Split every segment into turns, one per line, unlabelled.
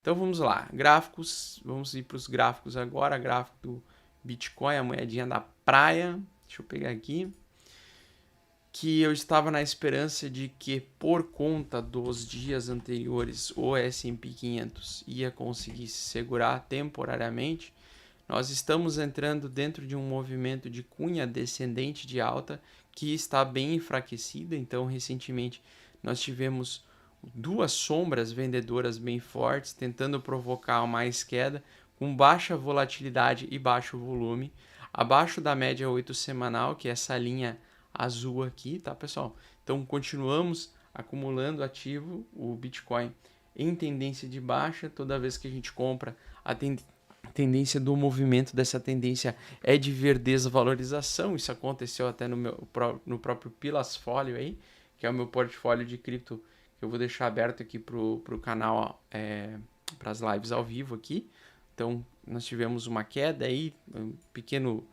Então vamos lá, gráficos, vamos ir para os gráficos agora, gráfico do Bitcoin, a moedinha da praia, deixa eu pegar aqui, que eu estava na esperança de que por conta dos dias anteriores o S&P 500 ia conseguir se segurar temporariamente. Nós estamos entrando dentro de um movimento de cunha descendente de alta que está bem enfraquecida. Então, recentemente, nós tivemos duas sombras vendedoras bem fortes, tentando provocar mais queda, com baixa volatilidade e baixo volume, abaixo da média 8 semanal, que é essa linha azul aqui, tá, pessoal? Então, continuamos acumulando ativo, o Bitcoin em tendência de baixa. Toda vez que a gente compra, a tendência do movimento dessa tendência é de ver desvalorização. Isso aconteceu até no próprio Pilasfolio aí, que é o meu portfólio de cripto, que eu vou deixar aberto aqui para o canal, para as lives ao vivo aqui. Então, nós tivemos uma queda aí, um pequeno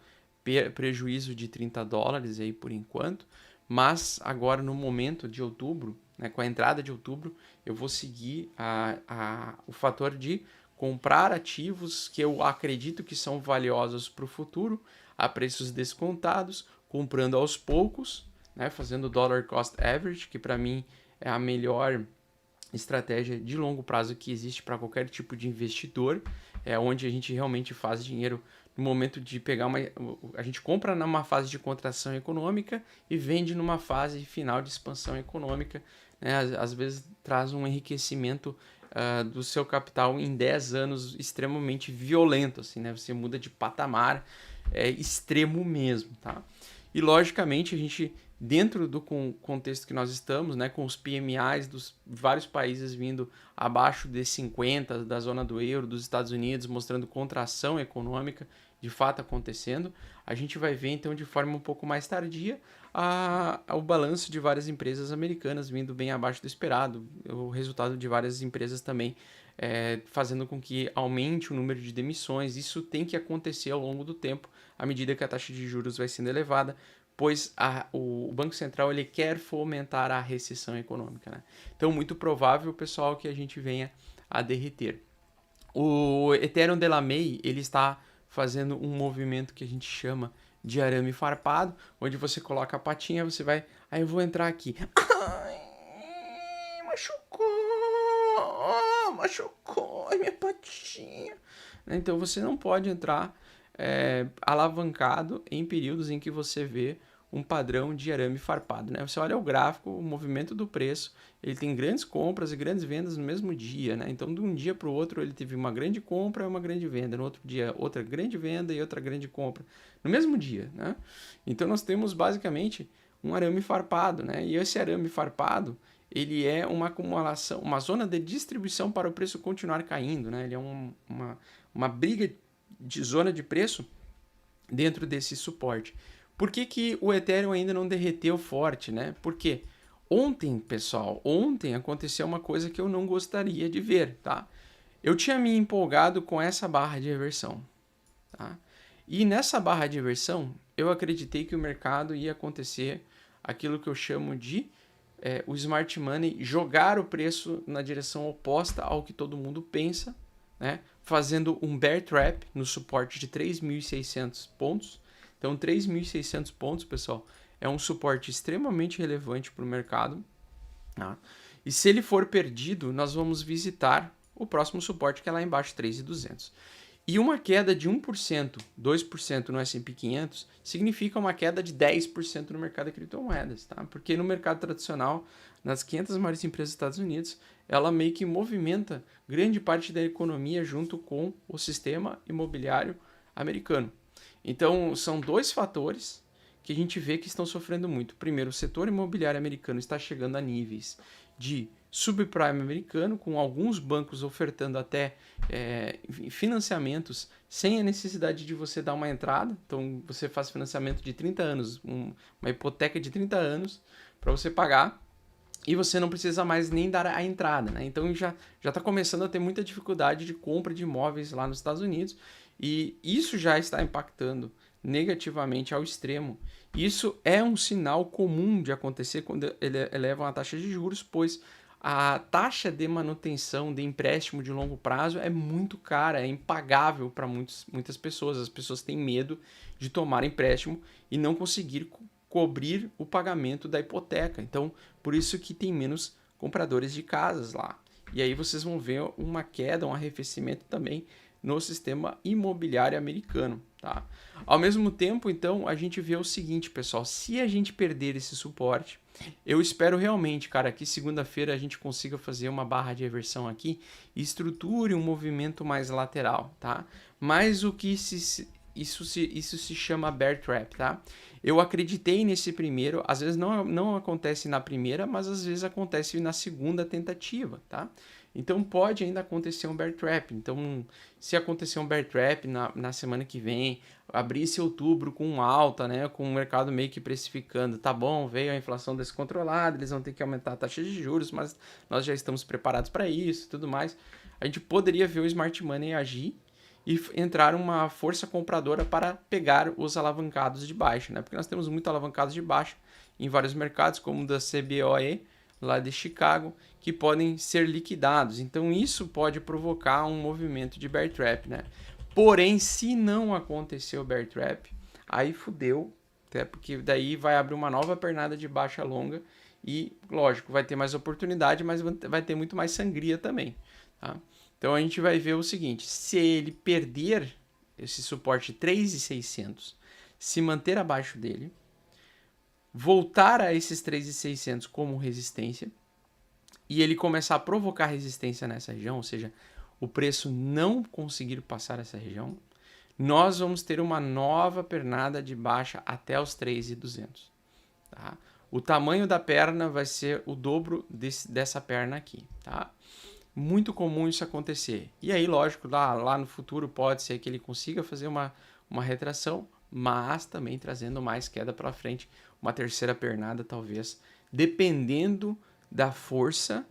prejuízo de $30 aí por enquanto, mas agora no momento de outubro, né, com a entrada de outubro, eu vou seguir o fator de comprar ativos que eu acredito que são valiosos para o futuro, a preços descontados, comprando aos poucos, né, fazendo dollar cost average, que para mim é a melhor estratégia de longo prazo que existe para qualquer tipo de investidor, é onde a gente realmente faz dinheiro no momento de pegar a gente compra numa fase de contração econômica e vende numa fase final de expansão econômica, né? Às vezes traz um enriquecimento do seu capital em 10 anos extremamente violento, assim, né? Você muda de patamar, é extremo mesmo, tá? E logicamente a gente, dentro do contexto que nós estamos, né, com os PMIs dos vários países vindo abaixo de 50, da zona do euro, dos Estados Unidos, mostrando contração econômica de fato acontecendo, a gente vai ver então de forma um pouco mais tardia o balanço de várias empresas americanas vindo bem abaixo do esperado, o resultado de várias empresas também fazendo com que aumente o número de demissões. Isso tem que acontecer ao longo do tempo, à medida que a taxa de juros vai sendo elevada, pois o Banco Central ele quer fomentar a recessão econômica, né? Então, muito provável, pessoal, que a gente venha a derreter. O Ethereum Delamay, ele está fazendo um movimento que a gente chama de arame farpado, onde você coloca a patinha, você vai... Aí eu vou entrar aqui. Ai, machucou, ai, minha patinha. Então, você não pode entrar alavancado em períodos em que você vê um padrão de arame farpado, né? Você olha o gráfico, o movimento do preço, ele tem grandes compras e grandes vendas no mesmo dia, né? Então, de um dia para o outro, ele teve uma grande compra e uma grande venda. No outro dia, outra grande venda e outra grande compra. No mesmo dia, né? Então, nós temos basicamente um arame farpado, né? E esse arame farpado, ele é uma acumulação, uma zona de distribuição para o preço continuar caindo, né? Ele é uma briga de zona de preço dentro desse suporte. Por que o Ethereum ainda não derreteu forte, né? Porque ontem, pessoal, aconteceu uma coisa que eu não gostaria de ver, tá? Eu tinha me empolgado com essa barra de reversão, tá? E nessa barra de reversão, eu acreditei que o mercado ia acontecer aquilo que eu chamo de o smart money jogar o preço na direção oposta ao que todo mundo pensa, né? Fazendo um bear trap no suporte de 3.600 pontos. Então, 3.600 pontos, pessoal, é um suporte extremamente relevante para o mercado. Tá? E se ele for perdido, nós vamos visitar o próximo suporte, que é lá embaixo, 3.200. E uma queda de 1%, 2% no S&P 500 significa uma queda de 10% no mercado de criptomoedas, tá? Porque no mercado tradicional, nas 500 maiores empresas dos Estados Unidos, ela meio que movimenta grande parte da economia junto com o sistema imobiliário americano. Então, são dois fatores que a gente vê que estão sofrendo muito. Primeiro, o setor imobiliário americano está chegando a níveis de subprime americano, com alguns bancos ofertando até financiamentos sem a necessidade de você dar uma entrada. Então, você faz financiamento de 30 anos, uma hipoteca de 30 anos para você pagar, e você não precisa mais nem dar a entrada, né? Então, já está começando a ter muita dificuldade de compra de imóveis lá nos Estados Unidos, e isso já está impactando negativamente ao extremo. Isso é um sinal comum de acontecer quando elevam a taxa de juros, pois a taxa de manutenção de empréstimo de longo prazo é muito cara, é impagável para muitas pessoas. As pessoas têm medo de tomar empréstimo e não conseguir cobrir o pagamento da hipoteca. Então, por isso que tem menos compradores de casas lá. E aí vocês vão ver uma queda, um arrefecimento também no sistema imobiliário americano, tá? Ao mesmo tempo, então, a gente vê o seguinte, pessoal, se a gente perder esse suporte, eu espero realmente, cara, que segunda-feira a gente consiga fazer uma barra de reversão aqui e estruture um movimento mais lateral, tá? Mas o que isso se chama bear trap, tá? Eu acreditei nesse primeiro, às vezes não acontece na primeira, mas às vezes acontece na segunda tentativa, tá? Então pode ainda acontecer um bear trap. Então, se acontecer um bear trap na semana que vem, abrir esse outubro com alta, né, com o mercado meio que precificando, tá bom, veio a inflação descontrolada, eles vão ter que aumentar a taxa de juros, mas nós já estamos preparados para isso e tudo mais. A gente poderia ver o smart money agir e entrar uma força compradora para pegar os alavancados de baixa, né? Porque nós temos muito alavancados de baixa em vários mercados, como o da CBOE, lá de Chicago, que podem ser liquidados. Então isso pode provocar um movimento de bear trap, né? Porém, se não acontecer o bear trap, aí fudeu, até porque daí vai abrir uma nova pernada de baixa longa e, lógico, vai ter mais oportunidade, mas vai ter muito mais sangria também, tá? Então a gente vai ver o seguinte, se ele perder esse suporte 3.600, se manter abaixo dele, voltar a esses 3.600 como resistência e ele começar a provocar resistência nessa região, ou seja, o preço não conseguir passar essa região, nós vamos ter uma nova pernada de baixa até os 3.200. Tá? O tamanho da perna vai ser o dobro dessa perna aqui. Tá? Muito comum isso acontecer. E aí, lógico, lá no futuro pode ser que ele consiga fazer uma retração, mas também trazendo mais queda para frente, uma terceira pernada talvez, dependendo da força,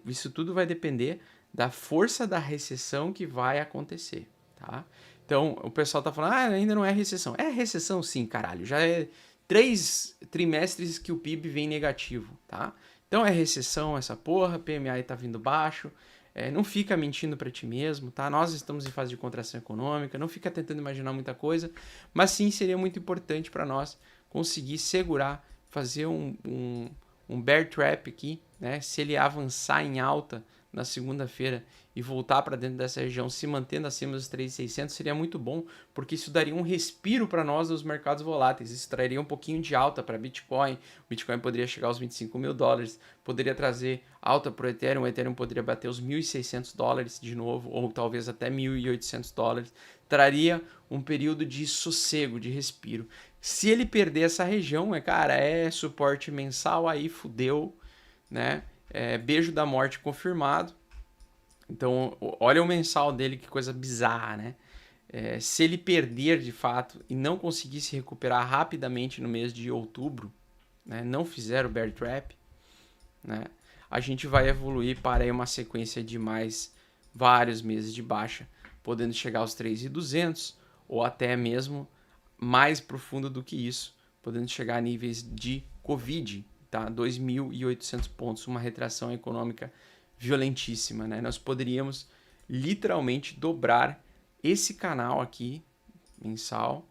isso tudo vai depender da força da recessão que vai acontecer, tá? Então, o pessoal tá falando, ainda não é recessão. É recessão sim, caralho, já é 3 trimestres que o PIB vem negativo, tá? Então é recessão essa porra, PMI tá vindo baixo, não fica mentindo para ti mesmo, tá? Nós estamos em fase de contração econômica, não fica tentando imaginar muita coisa, mas sim seria muito importante para nós conseguir segurar, fazer um bear trap aqui, né? Se ele avançar em alta na segunda-feira e voltar para dentro dessa região, se mantendo acima dos 3.600, seria muito bom, porque isso daria um respiro para nós nos mercados voláteis, isso traria um pouquinho de alta para Bitcoin, o Bitcoin poderia chegar aos $25.000, poderia trazer alta para o Ethereum poderia bater os $1.600 de novo, ou talvez até $1.800, traria um período de sossego, de respiro. Se ele perder essa região, cara, é suporte mensal, aí fudeu, né? Beijo da morte confirmado. Então, olha o mensal dele, que coisa bizarra, né? Se ele perder de fato e não conseguir se recuperar rapidamente no mês de outubro, né, não fizer o bear trap, né, a gente vai evoluir para uma sequência de mais vários meses de baixa, podendo chegar aos 3.200 ou até mesmo mais profundo do que isso, podendo chegar a níveis de Covid, tá? 2.800 pontos, uma retração econômica violentíssima, né? Nós poderíamos literalmente dobrar esse canal aqui, mensal,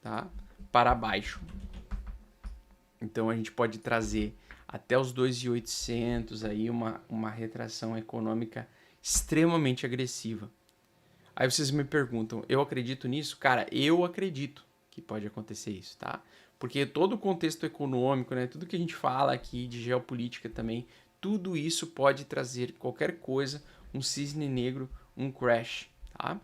tá? Para baixo. Então a gente pode trazer até os 2.800 aí uma retração econômica extremamente agressiva. Aí vocês me perguntam, eu acredito nisso? Cara, eu acredito que pode acontecer isso, tá? Porque todo o contexto econômico, né, tudo que a gente fala aqui de geopolítica também, tudo isso pode trazer qualquer coisa, um cisne negro, um crash, tá?